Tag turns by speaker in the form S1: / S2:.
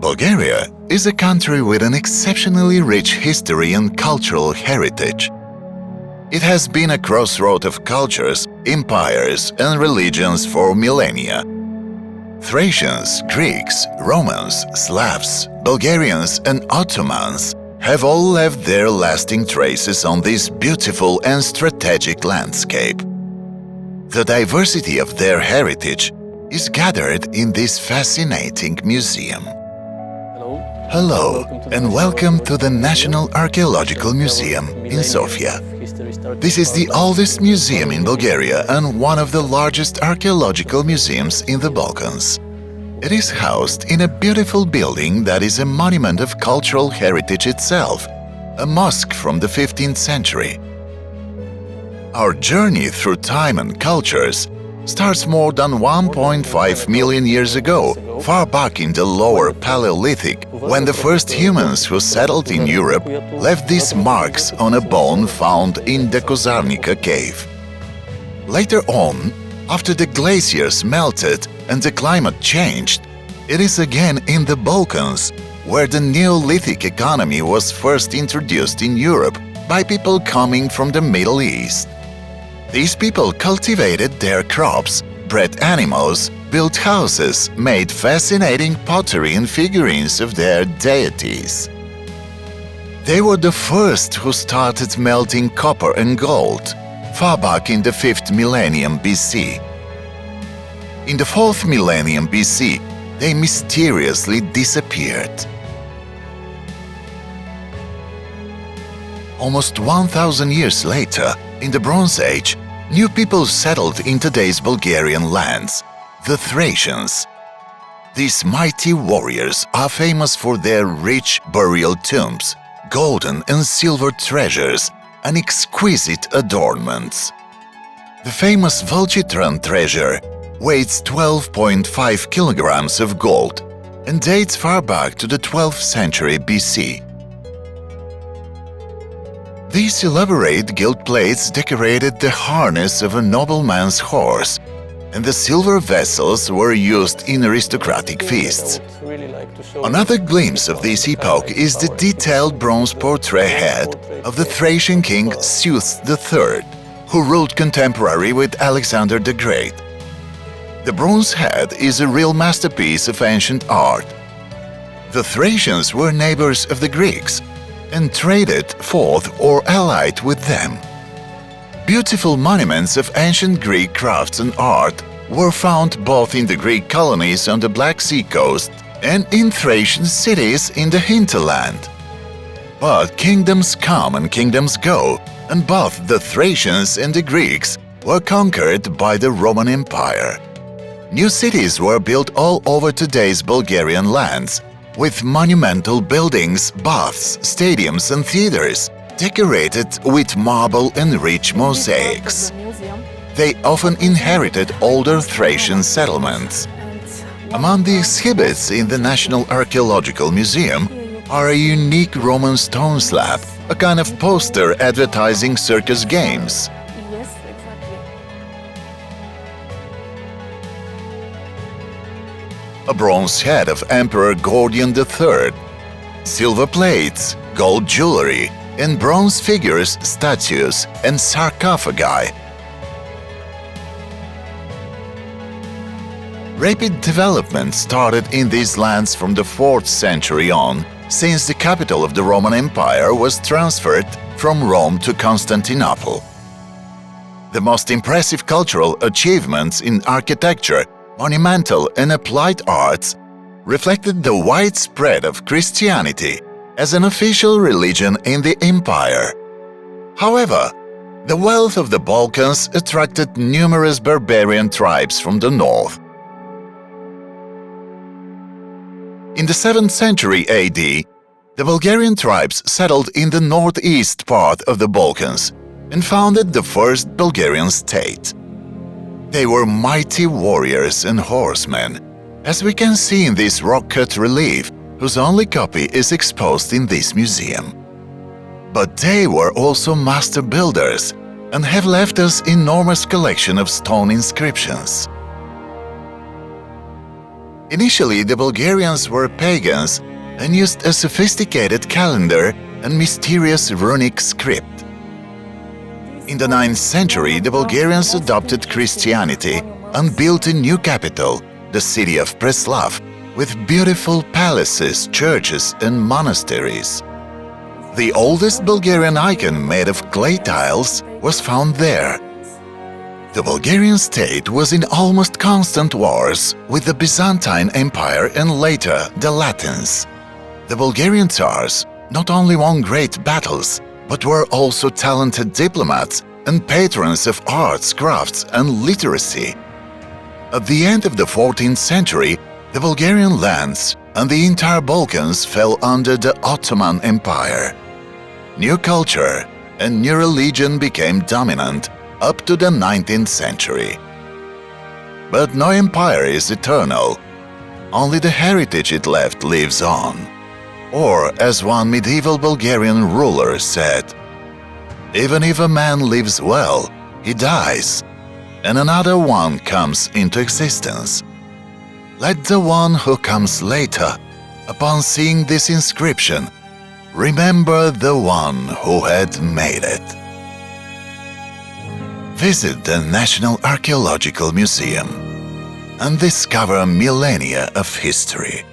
S1: Bulgaria is a country with an exceptionally rich history and cultural heritage. It has been a crossroad of cultures, empires and religions for millennia. Thracians, Greeks, Romans, Slavs, Bulgarians and Ottomans have all left their lasting traces on this beautiful and strategic landscape. The diversity of their heritage is gathered in this fascinating museum. Hello and welcome to the National Archaeological Museum in Sofia. This is the oldest museum in Bulgaria and one of the largest archaeological museums in the Balkans. It is housed in a beautiful building that is a monument of cultural heritage itself, a mosque from the 15th century. Our journey through time and cultures starts more than 1.5 million years ago, far back in the lower Paleolithic, when the first humans who settled in Europe left these marks on a bone found in the Kozarnica cave. Later on, after the glaciers melted and the climate changed, it is again in the Balkans where the Neolithic economy was first introduced in Europe by people coming from the Middle East. These people cultivated their crops, bred animals, built houses, made fascinating pottery and figurines of their deities. They were the first who started melting copper and gold, far back in the 5th millennium BC. In the 4th millennium BC, they mysteriously disappeared. Almost 1,000 years later, in the Bronze Age, new people settled in today's Bulgarian lands, the Thracians. These mighty warriors are famous for their rich burial tombs, golden and silver treasures, and exquisite adornments. The famous Valchitran treasure weighs 12.5 kilograms of gold and dates far back to the 12th century BC. These elaborate gilt plates decorated the harness of a nobleman's horse, and the silver vessels were used in aristocratic feasts. Another glimpse of this epoch is the detailed bronze portrait head of the Thracian king Zeus III, who ruled contemporary with Alexander the Great. The bronze head is a real masterpiece of ancient art. The Thracians were neighbors of the Greeks and traded, fought or allied with them. Beautiful monuments of ancient Greek crafts and art were found both in the Greek colonies on the Black Sea coast and in Thracian cities in the hinterland. But kingdoms come and kingdoms go, and both the Thracians and the Greeks were conquered by the Roman Empire. New cities were built all over today's Bulgarian lands, with monumental buildings, baths, stadiums and theaters decorated with marble and rich mosaics. They often inherited older Thracian settlements. Among the exhibits in the National Archaeological Museum are a unique Roman stone slab, a kind of poster advertising circus games. A bronze head of Emperor Gordian III, silver plates, gold jewelry, and bronze figures, statues, and sarcophagi. Rapid development started in these lands from the 4th century on, since the capital of the Roman Empire was transferred from Rome to Constantinople. The most impressive cultural achievements in architecture, monumental and applied arts reflected the widespread of Christianity as an official religion in the empire. However, the wealth of the Balkans attracted numerous barbarian tribes from the north. In the 7th century AD, the Bulgarian tribes settled in the northeast part of the Balkans and founded the first Bulgarian state. They were mighty warriors and horsemen, as we can see in this rock-cut relief, whose only copy is exposed in this museum. But they were also master builders and have left us enormous collection of stone inscriptions. Initially, the Bulgarians were pagans and used a sophisticated calendar and mysterious runic script. In the 9th century, the Bulgarians adopted Christianity and built a new capital, the city of Preslav, with beautiful palaces, churches and monasteries. The oldest Bulgarian icon made of clay tiles was found there. The Bulgarian state was in almost constant wars with the Byzantine Empire and later the Latins. The Bulgarian Tsars not only won great battles, but were also talented diplomats and patrons of arts, crafts and literacy. At the end of the 14th century, the Bulgarian lands and the entire Balkans fell under the Ottoman Empire. New culture and new religion became dominant up to the 19th century. But no empire is eternal. Only the heritage it left lives on. Or, as one medieval Bulgarian ruler said, "Even if a man lives well, he dies, and another one comes into existence. Let the one who comes later, upon seeing this inscription, remember the one who had made it." Visit the National Archaeological Museum and discover millennia of history.